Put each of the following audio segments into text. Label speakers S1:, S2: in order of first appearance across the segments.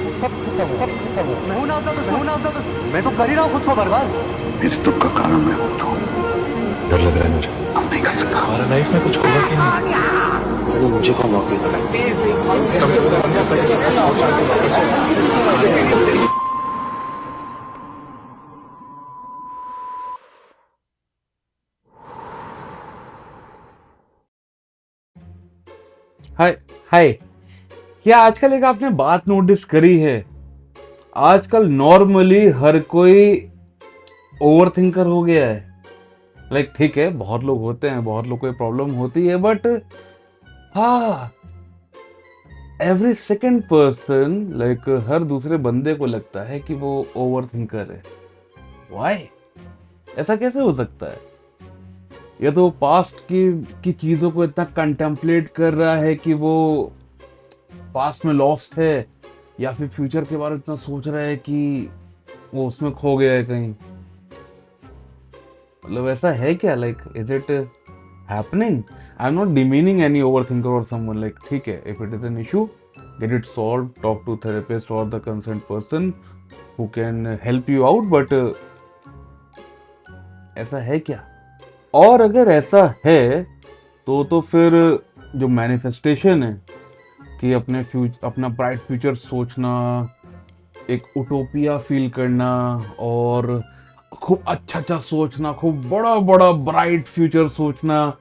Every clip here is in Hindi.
S1: सब खत्म हो। मैं ना होता तो मैं तो कर ही रहा हूँ खुद को बर्बाद।
S2: इस दुख का कारण मैं खुद हूँ।
S3: डर लग रहा है मुझे।
S2: अब नहीं कर सकता।
S3: हमारा लाइफ में कुछ होगा कि नहीं?
S2: तो मुझे कौन नौकरी लगा?
S4: हाय हाय। क्या आजकल एक आपने बात नोटिस करी है? आजकल नॉर्मली हर कोई ओवर थिंकर हो गया है। लाइक ठीक है, बहुत लोग होते हैं, बहुत लोग को प्रॉब्लम होती है, बट हाँ, एवरी सेकंड पर्सन, लाइक हर दूसरे बंदे को लगता है कि वो ओवर थिंकर है। व्हाई? ऐसा कैसे हो सकता है? या तो पास्ट की चीजों को इतना कंटेम्पलेट कर रहा है कि वो पास्ट में लॉस्ट है, या फिर फ्यूचर के बारे में इतना सोच रहा है कि वो उसमें खो गया है कहीं। मतलब ऐसा है क्या? Like is it happening? I am not demeaning any overthinker और समवन। लाइक ठीक है, if it is an issue, get it solve, talk to therapist और the concern person who can help you out, but ऐसा है क्या? और अगर ऐसा है तो फिर जो मैनिफेस्टेशन है कि अपना ब्राइट फ्यूचर सोचना, एक उटोपिया फील करना और खूब अच्छा सोचना, खूब बड़ा बड़ा ब्राइट फ्यूचर सोचना,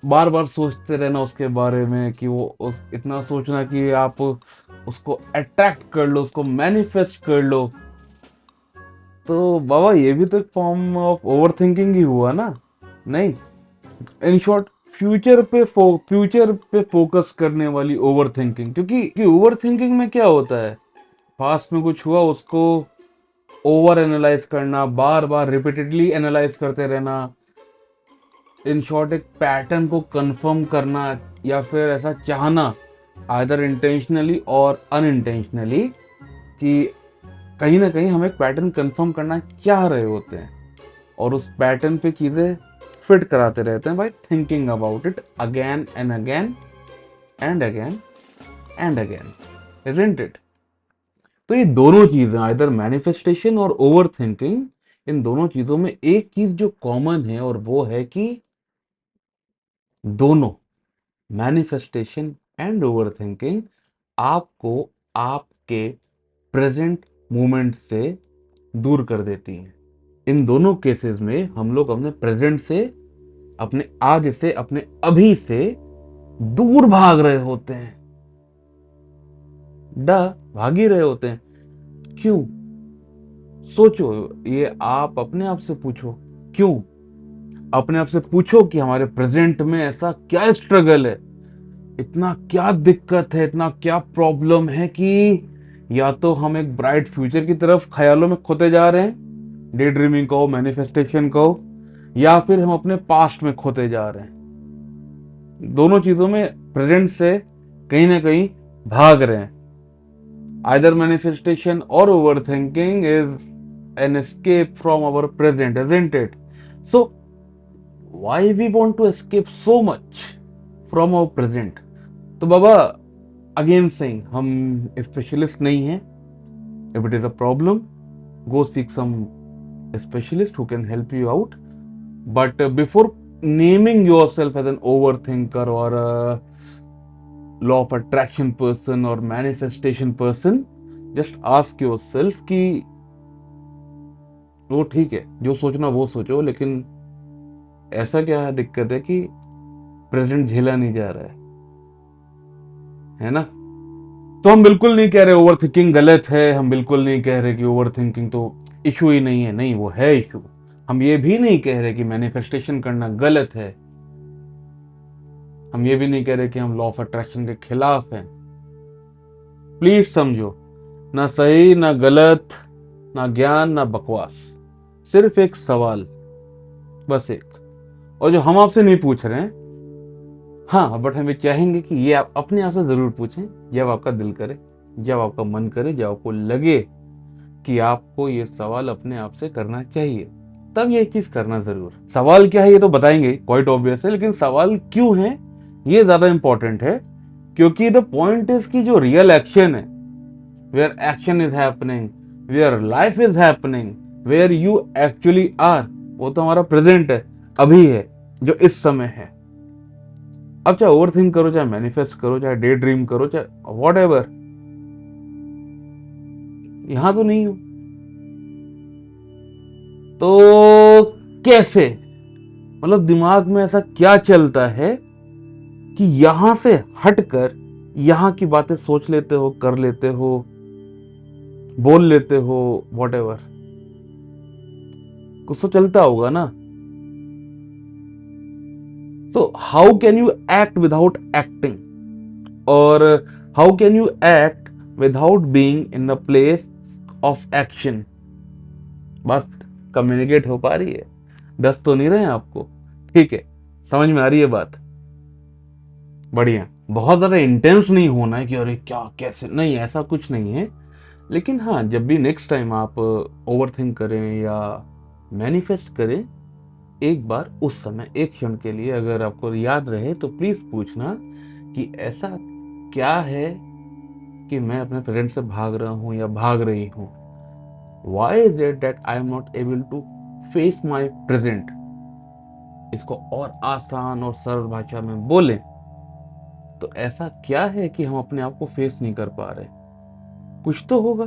S4: बार बार सोचते रहना उसके बारे में कि इतना सोचना कि आप उसको अट्रैक्ट कर लो, उसको मैनिफेस्ट कर लो, तो बाबा ये भी तो एक फॉर्म ऑफ ओवर थिंकिंग ही हुआ ना? नहीं, इन शॉर्ट फ्यूचर पे फोकस करने वाली ओवर थिंकिंग। क्योंकि ओवर थिंकिंग में क्या होता है, पास्ट में कुछ हुआ उसको ओवर एनालाइज करना, बार बार रिपीटेडली एनालाइज करते रहना, इन शॉर्ट एक पैटर्न को कंफर्म करना, या फिर ऐसा चाहना आइदर इंटेंशनली और अनइंटेंशनली कि कहीं ना कहीं हम एक पैटर्न कंफर्म करना चाह रहे होते हैं, और उस पैटर्न पे चीजें फिट कराते रहते हैं by thinking about it again and again and again and again, isn't it? तो ये दोनों चीजें, आइदर मैनिफेस्टेशन और ओवर थिंकिंग, इन दोनों चीजों में एक चीज जो कॉमन है, और वो है कि दोनों, मैनिफेस्टेशन एंड ओवर थिंकिंग, आपको आपके प्रेजेंट मोमेंट से दूर कर देती हैं। इन दोनों केसेस में हम लोग अपने प्रेजेंट से, अपने आज से, अपने अभी से दूर भाग रहे होते हैं। भाग ही रहे होते हैं। क्यों? सोचो, ये आप अपने आप से पूछो। क्यों? अपने आप से पूछो कि हमारे प्रेजेंट में ऐसा क्या स्ट्रगल है, इतना क्या दिक्कत है, इतना क्या प्रॉब्लम है कि या तो हम एक ब्राइट फ्यूचर की तरफ ख्यालों में खोते जा रहे हैं, डे ड्रीमिंग कहो, मैनिफेस्टेशन कहो, या फिर हम अपने पास्ट में खोते जा रहे हैं। दोनों चीजों में प्रेजेंट से कहीं ना कहीं भाग रहे हैं। आइदर मैनिफेस्टेशन और overthinking is an escape from our present, isn't it? So why we want to escape so much from our present? तो बाबा, अगेन सेइंग, हम स्पेशलिस्ट नहीं हैं। If it is a problem, go seek some specialist who can help you out, but before naming yourself as an overthinker or a law of attraction person or manifestation person, just ask yourself कि वो ठीक है, जो सोचना वो सोचो, लेकिन ऐसा क्या दिक्कत है कि प्रेजेंट झेला नहीं जा रहा है ना? तो हम बिल्कुल नहीं कह रहे ओवर थिंकिंग गलत है, हम बिल्कुल नहीं कह रहे कि ओवर थिंकिंग तो इशू ही नहीं है, नहीं, वो है इशू। हम ये भी नहीं कह रहे कि मैनिफेस्टेशन करना गलत है, हम ये भी नहीं कह रहे कि हम लॉ ऑफ अट्रैक्शन के खिलाफ हैं। प्लीज समझो, ना सही ना गलत, ना ज्ञान ना बकवास, सिर्फ एक सवाल, बस एक। और जो हम आपसे नहीं पूछ रहे हैं, हाँ, बट हम ये चाहेंगे कि ये आप अपने आप से जरूर पूछें, जब आपका दिल करे, जब आपका मन करे, जब आपको लगे कि आपको ये सवाल अपने आप से करना चाहिए। तब ये चीज करना जरूर। सवाल क्या है ये तो बताएंगे, क्वाइट ऑब्वियस है, लेकिन सवाल क्यों है ये ज्यादा इंपॉर्टेंट है, क्योंकि द पॉइंट इज की जो रियल एक्शन है, where action is happening, where life is happening, where you actually are, वो तो हमारा प्रेजेंट है, अभी है, जो इस समय है। अब चाहे ओवर थिंक करो, चाहे मैनिफेस्ट करो, चाहे डे ड्रीम करो, चाहे वॉट एवर, यहां तो नहीं हो तो कैसे, मतलब दिमाग में ऐसा क्या चलता है कि यहां से हटकर यहां की बातें सोच लेते हो, कर लेते हो, बोल लेते हो, वॉट एवर, कुछ तो चलता होगा ना। So how can you act without acting, और how can you act without being in the place of action. बस कम्युनिकेट हो पा रही है, दस तो नहीं रहे हैं आपको, ठीक है, समझ में आ रही है बात, बढ़िया। बहुत ज्यादा इंटेंस नहीं होना है कि अरे क्या कैसे, नहीं, ऐसा कुछ नहीं है। लेकिन हाँ, जब भी नेक्स्ट टाइम आप ओवर थिंक करें या मैनिफेस्ट करें, एक बार उस समय एक क्षण के लिए अगर आपको याद रहे तो प्लीज पूछना कि ऐसा क्या है कि मैं अपने प्रेजेंट से भाग रहा हूं या भाग रही हूं। Why is it that I am not able to face my present? इसको और आसान और सरल भाषा में बोलें तो ऐसा क्या है कि हम अपने आप को फेस नहीं कर पा रहे। कुछ तो होगा,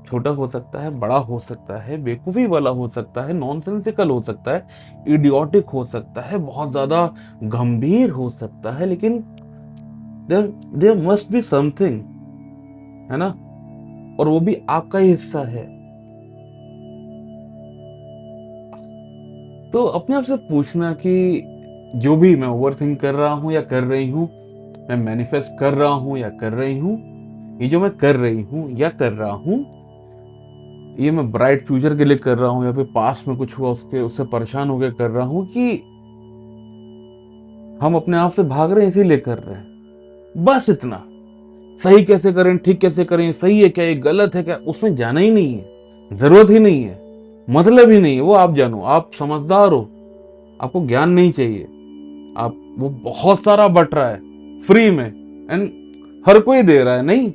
S4: छोटा हो सकता है, बड़ा हो सकता है, बेवकूफी वाला हो सकता है, नॉनसेंसिकल हो सकता है, इडियोटिक हो सकता है, बहुत ज्यादा गंभीर हो सकता है, लेकिन देयर मस्ट बी समथिंग, है ना, और वो भी आपका ही हिस्सा है। तो अपने आप से पूछना कि जो भी मैं ओवर थिंक कर रहा हूं या कर रही हूं, मैं मैनिफेस्ट कर रहा हूं या कर रही हूं, ये जो मैं कर रही हूं या कर रहा हूं, ये मैं ब्राइट फ्यूचर के लिए कर रहा हूं या फिर पास्ट में कुछ हुआ उससे परेशान होकर कर रहा हूं, कि हम अपने आप से भाग रहे हैं इसीलिए कर रहे हैं। बस इतना। सही कैसे करें, ठीक कैसे करें, सही है क्या, ये गलत है क्या, उसमें जाना ही नहीं है, जरूरत ही नहीं है, मतलब ही नहीं है, वो आप जानो, आप समझदार हो, आपको ज्ञान नहीं चाहिए, आप वो बहुत सारा बट रहा है फ्री में एंड हर कोई दे रहा है, नहीं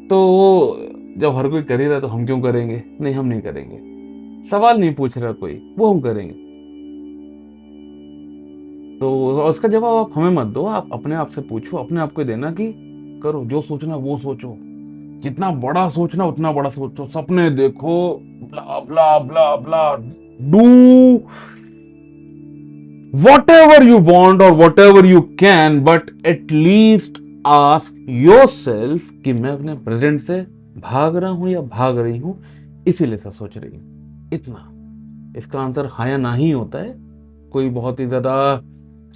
S4: तो वो जब हर कोई कर ही रहा है तो हम क्यों करेंगे, नहीं हम नहीं करेंगे, सवाल नहीं पूछ रहा कोई, वो हम करेंगे। तो उसका जवाब आप हमें मत दो, आप अपने आप से पूछो, अपने आप को देना कि करो जो सोचना वो सोचो, जितना बड़ा सोचना उतना बड़ा सोचो, सपने देखो, ब्ला ब्ला ब्ला ब्ला, do whatever you want or whatever you can, but at least ask yourself कि मैं अपने प्रेजेंट से भाग रहा हूं या भाग रही हूं, इसीलिए ऐसा सोच रही हूं। इतना, इसका आंसर हाँ या ना ही होता है, कोई बहुत ही ज्यादा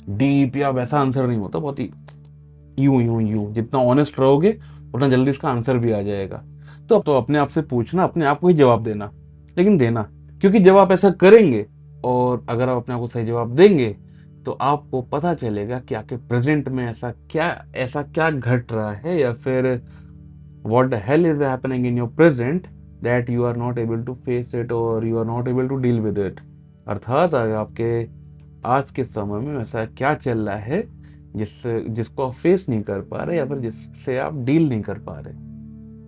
S4: डीप या वैसा आंसर नहीं होता, बहुत ही यूं यूं यूं, जितना ऑनेस्ट रहोगे उतना जल्दी इसका आंसर भी आ जाएगा। तो अपने आप से पूछना, अपने आप को ही जवाब देना, लेकिन देना, क्योंकि जब आप ऐसा करेंगे और अगर आप अपने आप को सही जवाब देंगे तो आपको पता चलेगा कि आपके प्रेजेंट में ऐसा क्या घट रहा है, या फिर what the hell is happening in your present that you are not able to face it और you are not able to deal with it. अर्थात आपके आज के समय में ऐसा क्या चल रहा है जिसको आप फेस नहीं कर पा रहे या फिर जिससे आप डील नहीं कर पा रहे,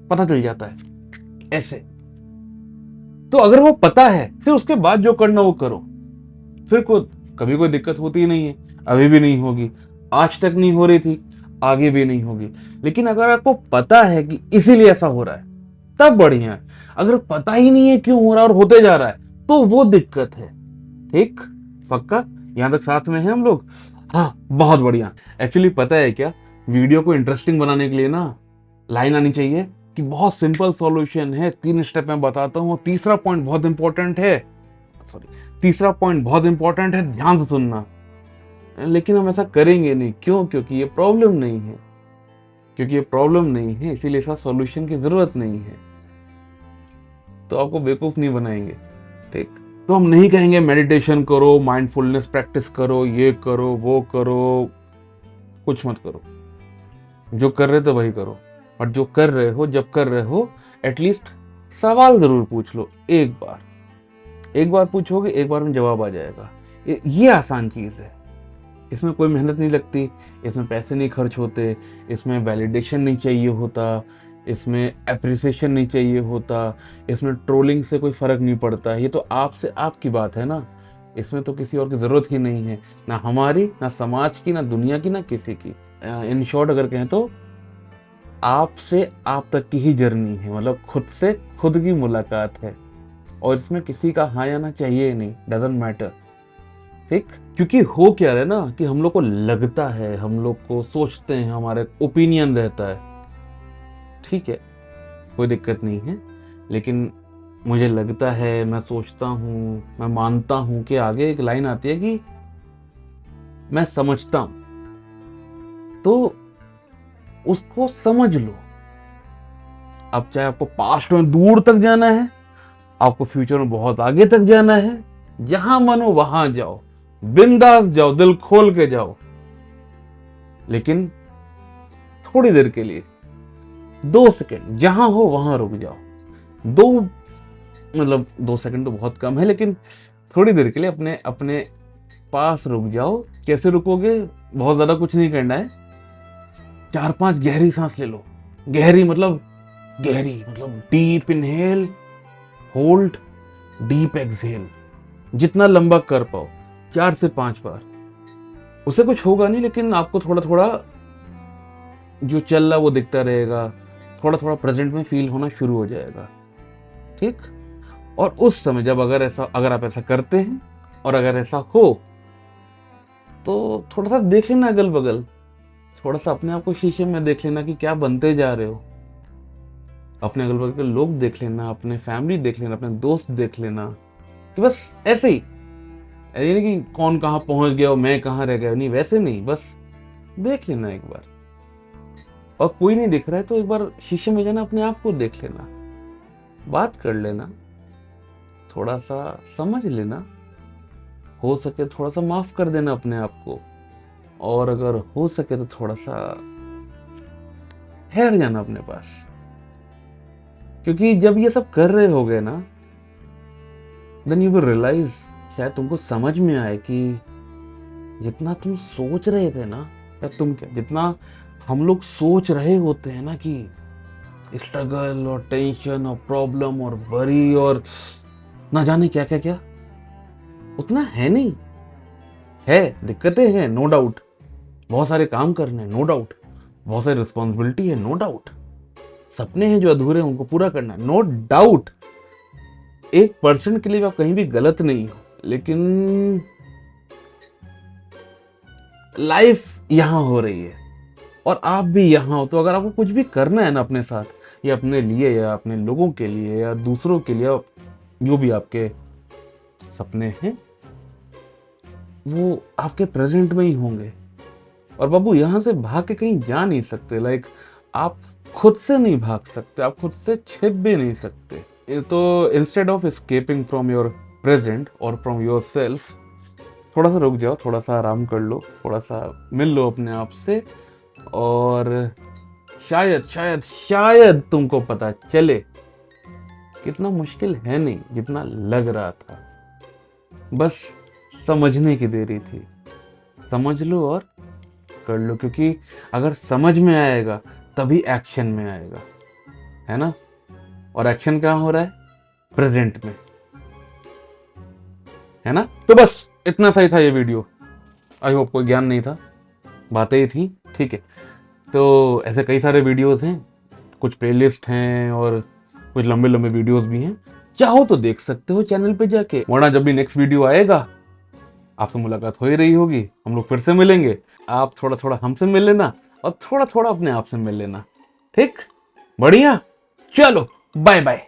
S4: पता चल जाता है ऐसे। तो अगर वो पता है फिर उसके बाद जो करना वो करो, फिर कभी कोई दिक्कत होती ही नहीं है, अभी भी नहीं होगी, आज तक नहीं हो रही थी, आगे भी नहीं होगी। लेकिन अगर आपको पता है कि इसीलिए ऐसा हो रहा है तब बढ़िया है, अगर पता ही नहीं है क्यों हो रहा है और होते जा रहा है तो वो दिक्कत है। ठीक, पक्का, यहां तक साथ में है हम लोग? हाँ, बहुत बढ़िया। एक्चुअली पता है क्या, वीडियो को इंटरेस्टिंग बनाने के लिए ना लाइन आनी चाहिए कि बहुत सिंपल सॉल्यूशन है, 3 स्टेप मैं बताता हूँ, तीसरा पॉइंट बहुत इंपॉर्टेंट है, ध्यान से सुनना। लेकिन हम ऐसा करेंगे नहीं, क्यों? क्योंकि ये प्रॉब्लम नहीं है, इसीलिए इसका सॉल्यूशन की जरूरत नहीं है। तो आपको बेवकूफ नहीं बनाएंगे, ठीक? तो हम नहीं कहेंगे मेडिटेशन करो, माइंडफुलनेस प्रैक्टिस करो, ये करो, वो करो, कुछ मत करो। जो कर रहे थे वही करो, और जो कर रहे हो, जब कर रहे हो, एटलीस्ट सवाल जरूर पूछ लो एक बार पूछोगे, एक बार में जवाब आ जाएगा। ये आसान चीज है, इसमें कोई मेहनत नहीं लगती, इसमें पैसे नहीं खर्च होते, इसमें वैलिडेशन नहीं चाहिए होता, इसमें अप्रिसिएशन नहीं चाहिए होता, इसमें ट्रोलिंग से कोई फर्क नहीं पड़ता। ये तो आपसे आपकी बात है ना, इसमें तो किसी और की जरूरत ही नहीं है, ना हमारी, ना समाज की, ना दुनिया की, ना किसी की। इन शॉर्ट अगर कहें तो आपसे आप तक की ही जर्नी है, मतलब खुद से खुद की मुलाकात है, और इसमें किसी का हाँ या ना चाहिए ही नहीं, डजंट मैटर। ठीक, क्योंकि हो क्या रहा है ना कि हम लोग को लगता है, हम लोग को सोचते हैं, हमारा ओपिनियन रहता है, ठीक है, कोई दिक्कत नहीं है, लेकिन मुझे लगता है, मैं सोचता हूँ, मैं मानता हूँ कि आगे एक लाइन आती है कि मैं समझता हूं, तो उसको समझ लो। अब चाहे आपको पास्ट में दूर तक जाना है, आपको फ्यूचर में बहुत आगे तक जाना है, जहां मन हो वहां जाओ, बिंदास जाओ, दिल खोल के जाओ, लेकिन थोड़ी देर के लिए 2 सेकंड जहां हो वहां रुक जाओ। 2 सेकंड तो बहुत कम है, लेकिन थोड़ी देर के लिए अपने अपने पास रुक जाओ। कैसे रुकोगे? बहुत ज्यादा कुछ नहीं करना है, 4-5 गहरी सांस ले लो। गहरी मतलब deep inhale, hold, deep exhale, जितना लंबा कर पाओ, 4 से 5 बार। उससे कुछ होगा नहीं, लेकिन आपको थोड़ा थोड़ा जो चल रहा वो दिखता रहेगा, थोड़ा थोड़ा प्रेजेंट में फील होना शुरू हो जाएगा। ठीक, और उस समय जब अगर आप ऐसा करते हैं और अगर ऐसा हो तो थोड़ा सा देख लेना अगल बगल, थोड़ा सा अपने आप को शीशे में देख लेना कि क्या बनते जा रहे हो। अपने अगल बगल के लोग देख लेना, अपने फैमिली देख लेना, अपने दोस्त देख लेना, कि बस ऐसे ही, ये नहीं कि कौन कहाँ पहुंच गया और मैं कहाँ रह गया, नहीं वैसे नहीं, बस देख लेना एक बार। और कोई नहीं दिख रहा है तो एक बार शीशे में जाना, अपने आप को देख लेना, बात कर लेना, थोड़ा सा समझ लेना, हो सके थोड़ा सा माफ कर देना अपने आप को, और अगर हो सके तो थोड़ा सा ठहर जाना अपने पास। क्योंकि जब ये सब कर रहे होगे ना, देन यू विल रियलाइज, शायद तुमको समझ में आए कि जितना तुम सोच रहे थे ना, या तुम क्या, जितना हम लोग सोच रहे होते हैं ना कि स्ट्रगल और टेंशन और प्रॉब्लम और वरी और ना जाने क्या क्या क्या, उतना है नहीं है। दिक्कतें हैं, नो डाउट, बहुत सारे काम करने हैं, नो डाउट, बहुत सारी रिस्पॉन्सिबिलिटी है, नो डाउट, सपने हैं जो अधूरे हैं उनको पूरा करना है, नो डाउट। 1% के लिए आप कहीं भी गलत नहीं हो, लेकिन लाइफ यहां हो रही है और आप भी यहां हो, तो अगर आपको कुछ भी करना है ना अपने साथ, या अपने लिए, या अपने लोगों के लिए, या दूसरों के लिए, जो भी आपके सपने हैं वो आपके प्रेजेंट में ही होंगे। और बाबू यहां से भाग के कहीं जा नहीं सकते, लाइक आप खुद से नहीं भाग सकते, आप खुद से छिप भी नहीं सकते। तो instead of escaping from your present और फ्रॉम योर सेल्फ, थोड़ा सा रुक जाओ, थोड़ा सा आराम कर लो, थोड़ा सा मिल लो अपने आप से, और शायद शायद शायद तुमको पता चले कितना मुश्किल है नहीं जितना लग रहा था। बस समझने की देरी थी, समझ लो और कर लो, क्योंकि अगर समझ में आएगा तभी एक्शन में आएगा, है ना। और एक्शन कहाँ हो रहा है? प्रेजेंट में, है ना। तो बस इतना सही था ये वीडियो। आई होप कोई ज्ञान नहीं था, बातें ही थी, ठीक है। तो ऐसे कई सारे वीडियोस हैं, कुछ प्लेलिस्ट हैं और कुछ लंबे लंबे वीडियोस भी हैं, चाहो तो देख सकते हो चैनल पे जाके, वरना जब भी नेक्स्ट वीडियो आएगा आपसे मुलाकात हो ही रही होगी, हम लोग फिर से मिलेंगे। आप थोड़ा थोड़ा हमसे मिल लेना और थोड़ा थोड़ा अपने आप से मिल लेना, ठीक, बढ़िया, चलो बाय बाय।